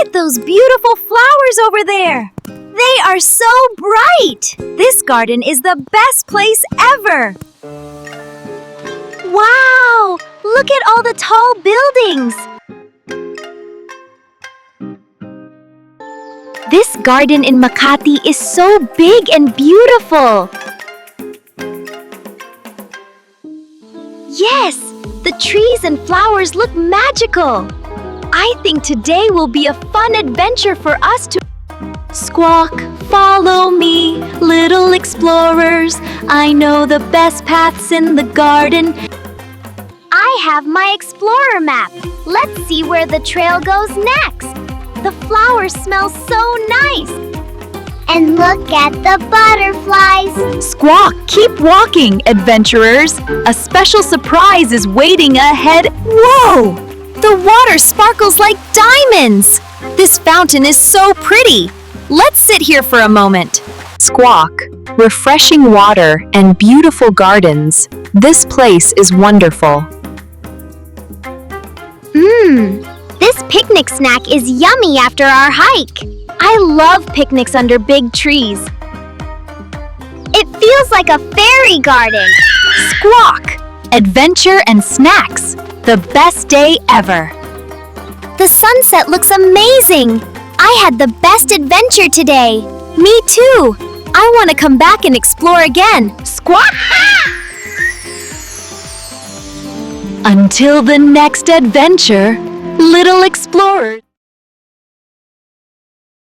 at those beautiful flowers over there. They are so bright. This garden is the best place ever. Wow! Look at all the tall buildings. This garden in Makati is so big and beautiful. Yes, the trees and flowers look magical. I think today will be a fun adventure for us to... Squawk, follow me, little explorers. I know the best paths in the garden. I have my explorer map. Let's see where the trail goes next. The flowers smell so nice. And look at the butterflies. Squawk, keep walking, adventurers. A special surprise is waiting ahead. Whoa! The water sparkles like diamonds. This fountain is so pretty. Let's sit here for a moment. Squawk, refreshing water and beautiful gardens. This place is wonderful. This picnic snack is yummy after our hike. I love picnics under big trees. It feels like a fairy garden. Squawk, adventure and snacks. The best day ever. The sunset looks amazing. I had the best adventure today. Me too. I want to come back and explore again. Squawk! Until the next adventure, little explorers.